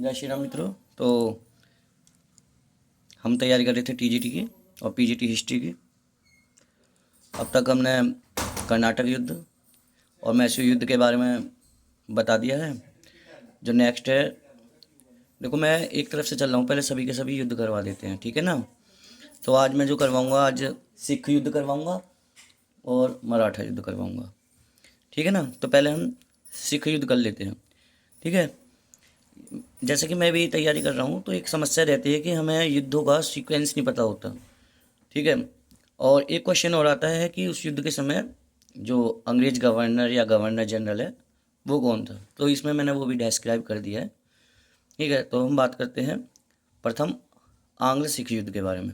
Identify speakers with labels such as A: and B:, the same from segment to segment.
A: जय श्री राम मित्रों। तो हम तैयारी कर रहे थे टीजीटी की और पीजीटी हिस्ट्री की। अब तक हमने कर्नाटक युद्ध और मैसूर युद्ध के बारे में बता दिया है। जो नेक्स्ट है, देखो मैं एक तरफ से चल रहा हूँ, पहले सभी के सभी युद्ध करवा देते हैं, ठीक है ना। तो आज मैं जो करवाऊँगा, आज सिख युद्ध करवाऊँगा और मराठा युद्ध करवाऊँगा, ठीक है ना। तो पहले हम सिख युद्ध कर लेते हैं, ठीक है। जैसे कि मैं भी तैयारी कर रहा हूँ तो एक समस्या रहती है कि हमें युद्धों का सीक्वेंस नहीं पता होता, ठीक है। और एक क्वेश्चन और आता है कि उस युद्ध के समय जो अंग्रेज गवर्नर या गवर्नर जनरल है वो कौन था। तो इसमें मैंने वो भी डिस्क्राइब कर दिया है, ठीक है। तो हम बात करते हैं प्रथम आंग्ल सिख युद्ध के बारे में।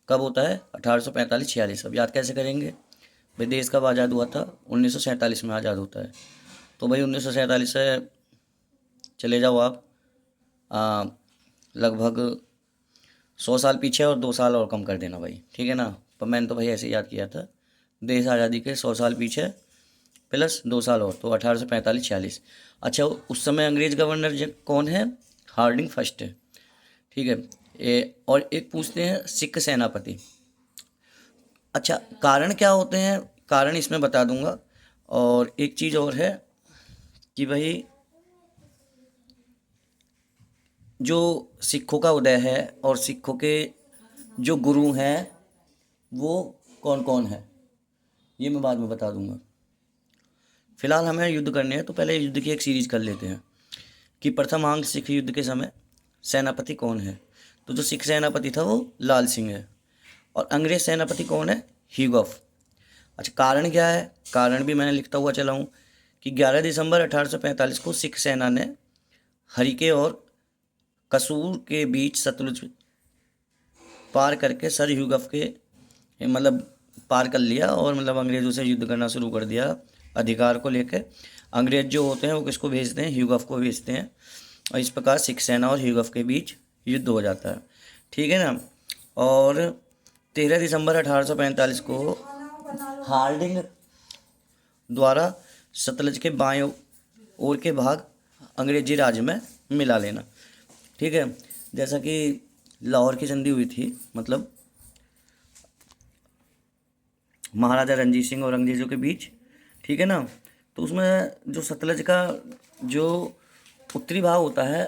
A: कब होता है? 1845-46। अब याद कैसे करेंगे भाई? देश कब आज़ाद हुआ था? 1947 में आज़ाद होता है। तो भाई 1947 से चले जाओ आप लगभग 100 साल पीछे और 2 साल और कम कर देना भाई, ठीक है ना। पर मैंने तो भाई ऐसे याद किया था, देश आज़ादी के 100 साल पीछे प्लस 2 साल और, तो 1845-46। अच्छा, उस समय अंग्रेज गवर्नर कौन है? हार्डिंग फर्स्ट है, ठीक है। और एक पूछते हैं सिख सेनापति। अच्छा, कारण क्या होते हैं? कारण इसमें बता दूंगा। और एक चीज़ और है कि भाई जो सिखों का उदय है और सिखों के जो गुरु हैं वो कौन कौन है, ये मैं बाद में बता दूंगा। फिलहाल हमें युद्ध करने हैं, तो पहले युद्ध की एक सीरीज कर लेते हैं कि प्रथम आंग सिख युद्ध के समय सेनापति कौन है। तो जो सिख सेनापति था वो लाल सिंह है और अंग्रेज सेनापति कौन है? ह्यूगॉफ। अच्छा, कारण क्या है? कारण भी मैंने लिखता हुआ चला हूँ कि 11 दिसंबर 1845 को सिख सेना ने हरिके और कसूर के बीच सतलुज पार करके सर ह्यूगफ के मतलब पार कर लिया और मतलब अंग्रेज़ों से युद्ध करना शुरू कर दिया अधिकार को लेकर। अंग्रेज जो होते हैं वो किसको भेजते हैं? ह्यूगफ को भेजते हैं। और इस प्रकार सिख सेना और ह्यूगफ के बीच युद्ध हो जाता है, ठीक है ना। और 13 दिसंबर 1845 को हार्डिंग द्वारा सतलज के बाएं ओर के भाग अंग्रेजी राज्य में मिला लेना, ठीक है। जैसा कि लाहौर की संधि हुई थी, मतलब महाराजा रणजीत सिंह और अंग्रेज़ों के बीच, ठीक है ना। तो उसमें जो सतलज का जो उत्तरी भाग होता है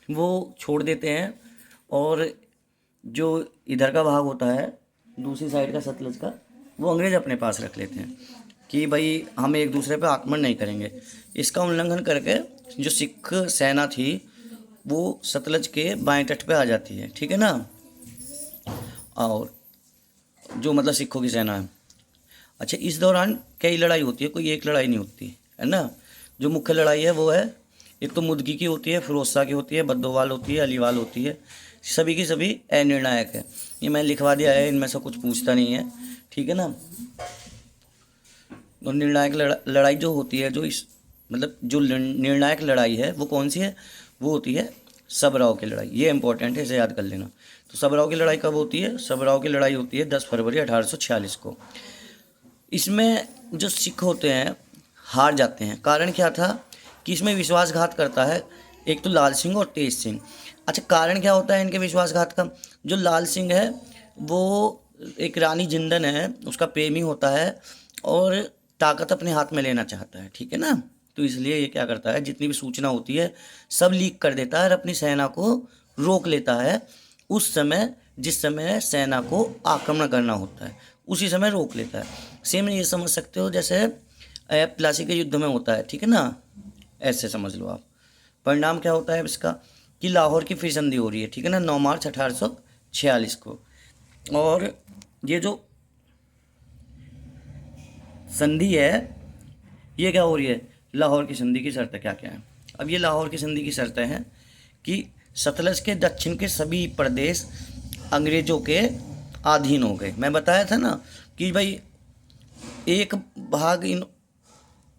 A: वो छोड़ देते हैं और जो इधर का भाग होता है दूसरी साइड का सतलज का, वो अंग्रेज अपने पास रख लेते हैं कि भाई हम एक दूसरे पे आक्रमण नहीं करेंगे। इसका उल्लंघन करके जो सिख सेना थी वो सतलज के बाएं तट पे आ जाती है, ठीक है ना। और जो मतलब सिखों की सेना है। अच्छा, इस दौरान कई लड़ाई होती है, कोई एक लड़ाई नहीं होती है ना। जो मुख्य लड़ाई है वो है, एक तो मुदगी की होती है, फिरोजशाह की होती है, बद्दोवाल होती है, अलीवाल होती है। सभी की सभी अनिर्णायक है। ये मैंने लिखवा दिया है, इनमें से कुछ पूछता नहीं है, ठीक है ना। और निर्णायक लड़ाई जो होती है, जो इस मतलब जो निर्णायक लड़ाई है वो कौन सी है? वो होती है सबराव की लड़ाई। ये इंपॉर्टेंट है, इसे याद कर लेना। तो सबराव की लड़ाई कब होती है? सबराव की लड़ाई होती है 10 फरवरी 1846 को। इसमें जो सिख होते हैं हार जाते हैं। कारण क्या था? कि इसमें विश्वासघात करता है एक तो लाल सिंह और तेज सिंह। अच्छा, कारण क्या होता है इनके विश्वासघात का? जो लाल सिंह है वो एक रानी जिंदन है, उसका प्रेमी होता है और ताकत अपने हाथ में लेना चाहता है, ठीक है ना। तो इसलिए ये क्या करता है, जितनी भी सूचना होती है सब लीक कर देता है और अपनी सेना को रोक लेता है। उस समय जिस समय सेना को आक्रमण करना होता है उसी समय रोक लेता है। सेम ये समझ सकते हो जैसे प्लासी के युद्ध में होता है, ठीक है ना। ऐसे समझ लो आप। परिणाम क्या होता है इसका? कि लाहौर की फिर संधि हो रही है, ठीक है ना, 9 मार्च 1846 को। और ये जो संधि है ये क्या हो रही है? लाहौर की संधि की शर्तें क्या क्या है? अब ये लाहौर की संधि की शर्तें हैं कि सतलज के दक्षिण के सभी प्रदेश अंग्रेजों के अधीन हो गए। मैं बताया था ना कि भाई एक भाग इन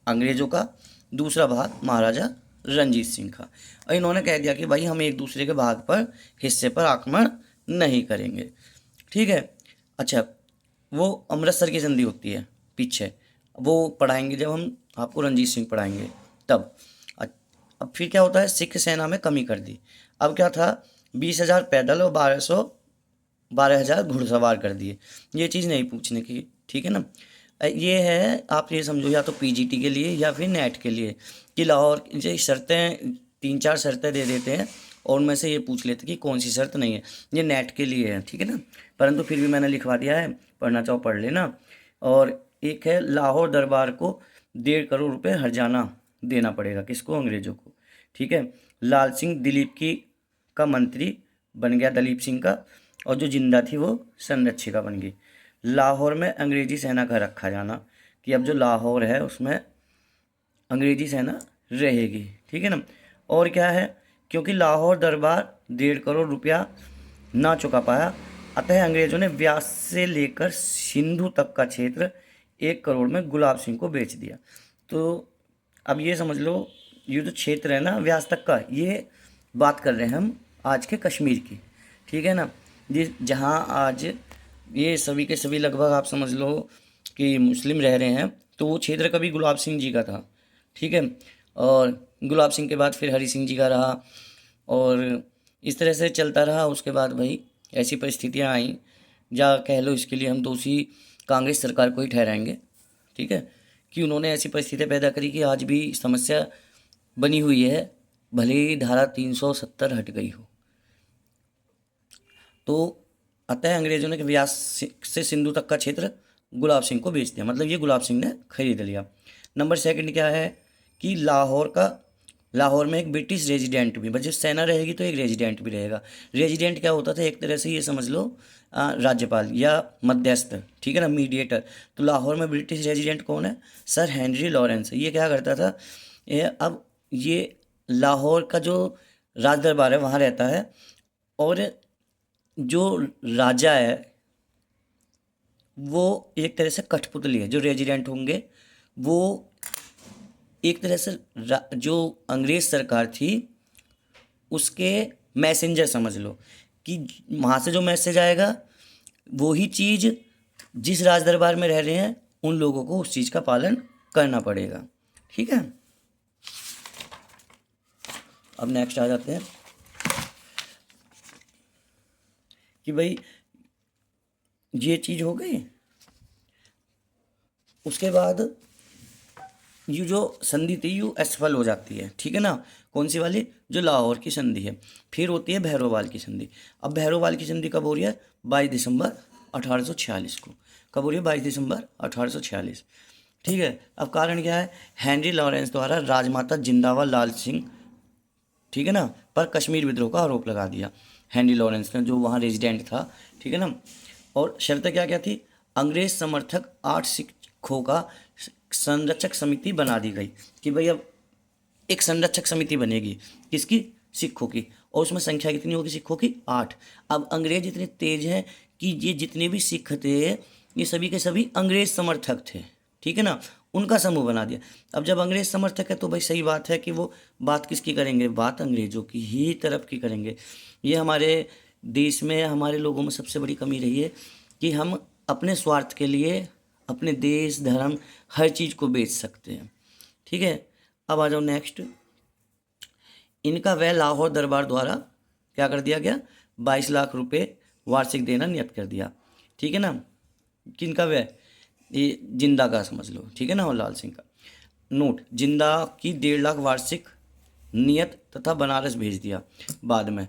A: अंग्रेजों का, दूसरा भाग महाराजा रंजीत सिंह का। और इन्होंने कह दिया कि भाई हम एक दूसरे के भाग पर, हिस्से पर आक्रमण नहीं करेंगे, ठीक है। अच्छा, वो अमृतसर की संधि होती है पीछे, वो पढ़ाएंगे जब हम आपको रंजीत सिंह पढ़ाएंगे तब। अब फिर क्या होता है, सिख सेना में कमी कर दी। अब क्या था, 20,000 पैदल और 12,000 घुड़सवार कर दिए। ये चीज़ नहीं पूछने की, ठीक है ना। ये है, आप ये समझो, या तो पीजीटी के लिए या फिर नेट के लिए, कि लाहौर ये शर्तें 3-4 शर्तें दे देते हैं और उनमें से ये पूछ लेते कि कौन सी शर्त नहीं है। ये नेट के लिए है, ठीक है ना, परंतु फिर भी मैंने लिखवा दिया है, पढ़ना चाहो पढ़ लेना। और एक है, लाहौर दरबार को 1.5 करोड़ रुपए हर्जाना देना पड़ेगा, किसको, अंग्रेजों को, ठीक है। लाल सिंह दिलीप की का मंत्री बन गया, दलीप सिंह का, और जो जिंदा थी वो संरक्षिका बन गई। लाहौर में अंग्रेजी सेना का रखा जाना, कि अब जो लाहौर है उसमें अंग्रेजी सेना रहेगी, ठीक है ना। और क्या है, क्योंकि लाहौर दरबार 1.5 करोड़ रुपया ना चुका पाया, अतः अंग्रेजों ने व्यास से लेकर सिंधु तक का क्षेत्र 1 करोड़ में गुलाब सिंह को बेच दिया। तो अब ये समझ लो, ये जो क्षेत्र है ना व्यास तक का, ये बात कर रहे हैं हम आज के कश्मीर की, ठीक है ना। जहाँ आज ये सभी के सभी लगभग आप समझ लो कि मुस्लिम रह रहे हैं, तो वो क्षेत्र कभी गुलाब सिंह जी का था, ठीक है। और गुलाब सिंह के बाद फिर हरी सिंह जी का रहा, और इस तरह से चलता रहा। उसके बाद भाई ऐसी परिस्थितियाँ आई, या कह लो इसके लिए हम दोषी कांग्रेस सरकार को ही ठहराएंगे, ठीक है, कि उन्होंने ऐसी परिस्थितियाँ पैदा करी कि आज भी समस्या बनी हुई है, भले ही धारा 370 हट गई हो। तो अतः अंग्रेजों ने व्यास से सिंधु तक का क्षेत्र गुलाब सिंह को बेच दिया, मतलब ये गुलाब सिंह ने खरीद लिया। नंबर 2 क्या है कि लाहौर में एक ब्रिटिश रेजिडेंट भी, जब सेना रहेगी तो एक रेजिडेंट भी रहेगा। रेजिडेंट क्या होता था, एक तरह से ये समझ लो राज्यपाल या मध्यस्थ, ठीक है ना, मीडिएटर। तो लाहौर में ब्रिटिश रेजिडेंट कौन है, सर हेनरी लॉरेंस। ये क्या करता था, अब ये लाहौर का जो राज दरबार है वहाँ रहता है, और जो राजा है वो एक तरह से कठपुतली है। जो रेजिडेंट होंगे वो एक तरह से जो अंग्रेज सरकार थी उसके मैसेंजर समझ लो, कि वहाँ से जो मैसेज आएगा वो ही चीज़ जिस राज दरबार में रह रहे हैं उन लोगों को उस चीज़ का पालन करना पड़ेगा, ठीक है। अब नेक्स्ट आ जाते हैं कि भाई ये चीज़ हो गई। उसके बाद ये जो संधि थी यू असफल हो जाती है, ठीक है ना। कौन सी वाली, जो लाहौर की संधि है। फिर होती है भैरोवाल की संधि। अब भैरोवाल की संधि कब हो रही है, 22 दिसंबर 1846 को। कब हो रही है, 22 दिसंबर 1846, ठीक है। अब कारण क्या है, हेनरी लॉरेंस द्वारा राजमाता जिंदावा लाल सिंह, ठीक है ना, पर कश्मीर विद्रोह का आरोप लगा दिया हेनरी लॉरेंस ने, जो वहाँ रेजिडेंट था, ठीक है ना। और शर्त क्या क्या थी, अंग्रेज समर्थक 8 सिखों का संरक्षक समिति बना दी गई, कि भाई अब एक संरक्षक समिति बनेगी, किसकी, सिखों की, और उसमें संख्या कितनी होगी सिखों की, 8। अब अंग्रेज इतने तेज हैं कि ये जितने भी सिख थे ये सभी के सभी अंग्रेज समर्थक थे, ठीक है ना, उनका समूह बना दिया। अब जब अंग्रेज समर्थक है तो भाई सही बात है कि वो बात किसकी करेंगे, बात अंग्रेजों की ही तरफ की करेंगे। ये हमारे देश में, हमारे लोगों में सबसे बड़ी कमी रही है कि हम अपने स्वार्थ के लिए अपने देश, धर्म, हर चीज़ को बेच सकते हैं, ठीक है। अब आ जाओ नेक्स्ट। इनका व्यय लाहौर दरबार द्वारा क्या कर दिया गया, 22 लाख रुपए वार्षिक देना नियत कर दिया, ठीक है ना। किनका व्यय, ये जिंदा का समझ लो, ठीक है ना, और लाल सिंह का। नोट, जिंदा की 1.5 लाख वार्षिक नियत तथा बनारस भेज दिया बाद में।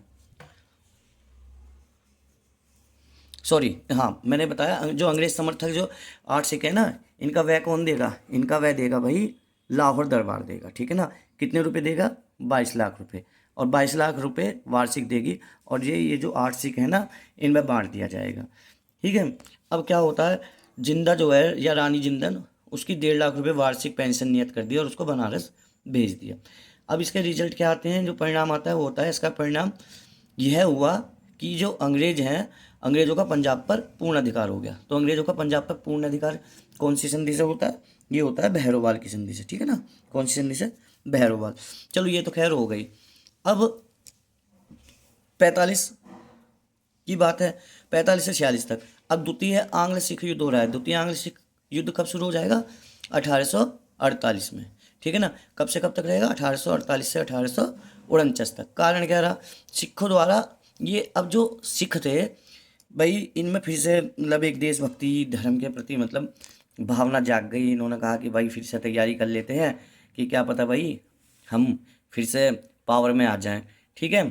A: सॉरी, हाँ मैंने बताया, जो अंग्रेज समर्थक जो 8 सिख है ना, इनका व्यय कौन देगा, इनका व्यय देगा भाई लाहौर दरबार देगा, ठीक है ना। कितने रुपए देगा, 22 लाख रुपए, और 22 लाख रुपए वार्षिक देगी, और ये जो 8 सिख है ना इनमें बांट दिया जाएगा, ठीक है। अब क्या होता है, जिंदा जो है या रानी जिंदन, उसकी 1.5 लाख रुपए वार्षिक पेंशन नियत कर दिया और उसको बनारस भेज दिया। अब इसके रिजल्ट क्या आते हैं, जो परिणाम आता है वो होता है, इसका परिणाम यह हुआ कि जो अंग्रेज हैं, अंग्रेजों का पंजाब पर पूर्ण अधिकार हो गया। तो अंग्रेजों का पंजाब पर पूर्ण अधिकार कौन सी संधि से होता है, ये होता है भैरोवाल की संधि से, ठीक है ना। कौन सी संधि से, भैरोवाल। चलो ये तो खैर हो गई। अब 45 की बात है, 45 से 46 तक। अब द्वितीय आंग्ल सिख युद्ध हो रहा है। द्वितीय आंग्ल सिख युद्ध कब शुरू हो जाएगा, 1848 में, ठीक है ना। कब से कब तक रहेगा? 1848 से 1849 तक। कारण क्या रहा? सिखों द्वारा ये, अब जो सिख थे भाई, इनमें फिर से मतलब एक देशभक्ति धर्म के प्रति मतलब भावना जाग गई। इन्होंने कहा कि भाई फिर से तैयारी कर लेते हैं कि क्या पता भाई हम फिर से पावर में आ जाएं। ठीक है।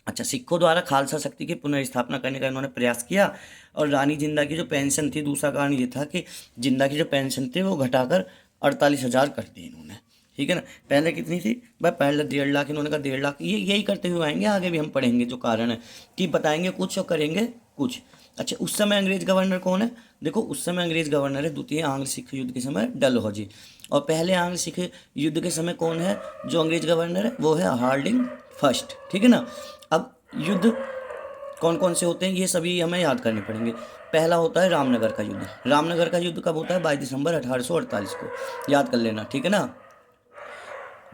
A: अच्छा, सिखों द्वारा खालसा शक्ति की पुनर्स्थापना करने का इन्होंने प्रयास किया। और रानी जिंदा की जो पेंशन थी, दूसरा कारण ये था कि जिंदा की जो पेंशन थी वो घटाकर 48,000 कर दी इन्होंने। ठीक है ना। पहले कितनी थी भाई? पहले 1.5 लाख, इन्होंने कहा 1.5 लाख। ये यही करते हुए आएंगे, आगे भी हम पढ़ेंगे जो कारण है कि बताएंगे कुछ और करेंगे कुछ। अच्छा, उस समय अंग्रेज गवर्नर कौन है? देखो, उस समय अंग्रेज गवर्नर है द्वितीय आंग्ल सिख युद्ध के समय डलहौजी। और पहले आंग्ल सिख युद्ध के समय कौन है जो अंग्रेज गवर्नर है? वो है हार्डिंग फर्स्ट। ठीक है ना। अब युद्ध कौन कौन से होते हैं ये सभी हमें याद करने पड़ेंगे। पहला होता है रामनगर का युद्ध। रामनगर का युद्ध कब होता है? 22 दिसंबर 1848 को। याद कर लेना, ठीक है ना।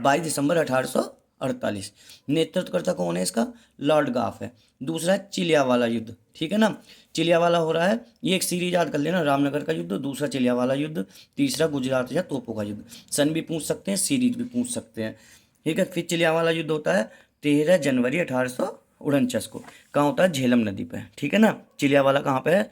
A: 22 दिसंबर 1848। नेतृत्वकर्ता कौन है इसका? लॉर्ड गाफ है। दूसरा है चिलियावाला युद्ध। ठीक है ना। चिलियावाला हो रहा है, ये एक सीरीज याद कर लेना, रामनगर का युद्ध, दूसरा चिलियावाला युद्ध, तीसरा गुजरात या तोपों का युद्ध। सन भी पूछ सकते हैं, सीरीज भी पूछ सकते हैं। ठीक है। फिर चिलियावाला युद्ध होता है 13 जनवरी 1849 को। कहाँ होता है? झेलम नदी पे। ठीक है ना। चिलियावाला कहाँ पे है?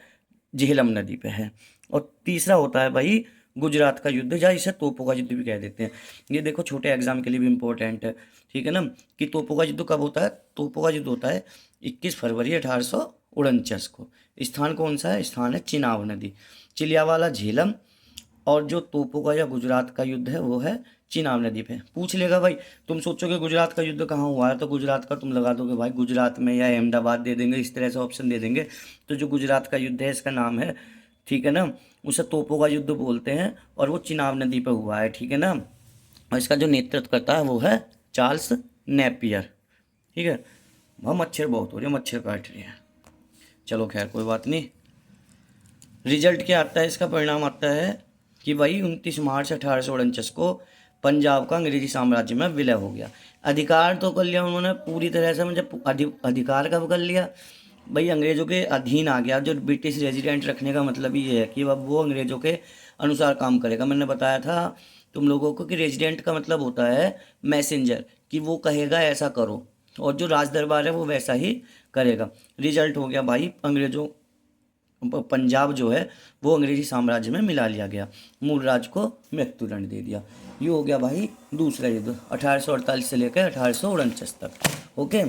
A: झेलम नदी पे है। और तीसरा होता है भाई गुजरात का युद्ध, या इसे तोपों का युद्ध भी कह देते हैं। ये देखो छोटे एग्जाम के लिए भी इम्पोर्टेंट है। ठीक है ना। कि तोपों का युद्ध कब होता है? तोपों का युद्ध होता है 21 फरवरी 1849 को। स्थान कौन सा है? स्थान है चिनाब नदी। चिलियावाला झेलम, और जो तोपों का या गुजरात का युद्ध है वो है चिनाब नदी पे। पूछ लेगा भाई, तुम सोचोगे गुजरात का युद्ध कहाँ हुआ है, तो गुजरात का तुम लगा दोगे भाई गुजरात में या अहमदाबाद दे देंगे, इस तरह से ऑप्शन दे देंगे। तो जो गुजरात का युद्ध है इसका नाम है, ठीक है ना, उसे तोपों का युद्ध बोलते हैं, और वो चिनाब नदी पर हुआ है। ठीक है ना। और इसका जो नेतृत्व करता है वो है चार्ल्स नेपियर। ठीक है। वह मच्छर बहुत हो रही है, मच्छर काट रही है। चलो खैर कोई बात नहीं। रिजल्ट क्या आता है इसका? परिणाम आता है कि भाई 29 मार्च 1849 को पंजाब का अंग्रेजी साम्राज्य में विलय हो गया। अधिकार तो कर लिया उन्होंने पूरी तरह से, मुझे अधिकार कब कर लिया भाई? अंग्रेजों के अधीन आ गया। जो ब्रिटिश रेजिडेंट रखने का मतलब ही ये है कि अब वो अंग्रेजों के अनुसार काम करेगा। मैंने बताया था तुम लोगों को कि रेजिडेंट का मतलब होता है मैसेंजर, कि वो कहेगा ऐसा करो, और जो राज दरबार है वो वैसा ही करेगा। रिजल्ट हो गया भाई, अंग्रेजों पंजाब जो है वो अंग्रेजी साम्राज्य में मिला लिया गया। मूल राज को मृत्युदंड दे दिया। ये हो गया भाई दूसरा युद्ध 1848 से लेकर 1849 तक। ओके।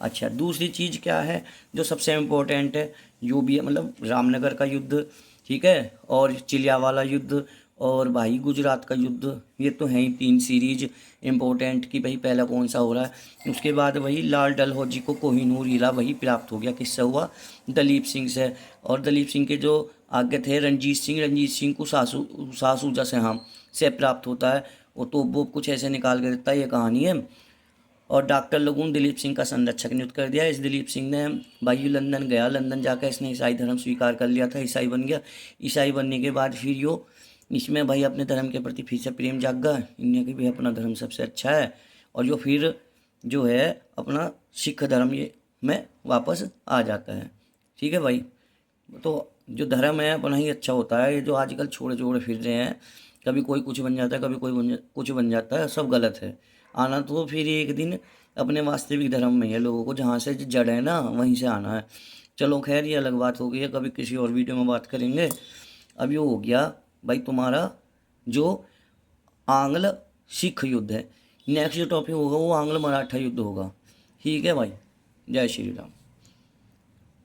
A: अच्छा, दूसरी चीज़ क्या है जो सबसे इम्पोर्टेंट है? यो भी है, मतलब रामनगर का युद्ध, ठीक है, और चिलियावाला युद्ध, और भाई गुजरात का युद्ध। ये तो हैं ही 3 सीरीज इम्पोर्टेंट कि भाई पहला कौन सा हो रहा है। उसके बाद वही लाल डलहौजी को कोहिनूर हिला वही प्राप्त हो गया। किससे हुआ? दलीप सिंह से। और दलीप सिंह के जो आगे थे रंजीत सिंह को सासूजा से, हाँ, से प्राप्त होता है। वो तो वो कुछ ऐसे निकाल के देता है, ये कहानी है। और डॉक्टर लोगों ने दिलीप सिंह का संरक्षक नियुक्त कर दिया। इस दिलीप सिंह ने भाई लंदन गया, लंदन जाकर इसने ईसाई धर्म स्वीकार कर लिया था, ईसाई बन गया। ईसाई बनने के बाद फिर यो इसमें भाई अपने धर्म के प्रति फिर से प्रेम जागा, इनने की भी अपना धर्म सबसे अच्छा है, और जो फिर जो है अपना सिख धर्म ये में वापस आ जाता है। ठीक है भाई। तो जो धर्म है अपना ही अच्छा होता है। ये जो आजकल छोड़े छोड़े फिर रहे हैं, कभी कोई कुछ बन जाता है, कभी कोई कुछ बन जाता है, सब गलत है। आना तो फिर एक दिन अपने वास्तविक धर्म में है, लोगों को जहाँ से जड़ है ना वहीं से आना है। चलो खैर ये अलग बात हो गई है, कभी किसी और वीडियो में बात करेंगे। अब ये हो गया भाई तुम्हारा जो आंग्ल सिख युद्ध है। नेक्स्ट जो टॉपिक होगा वो आंग्ल मराठा युद्ध होगा। ठीक है भाई। जय श्री राम।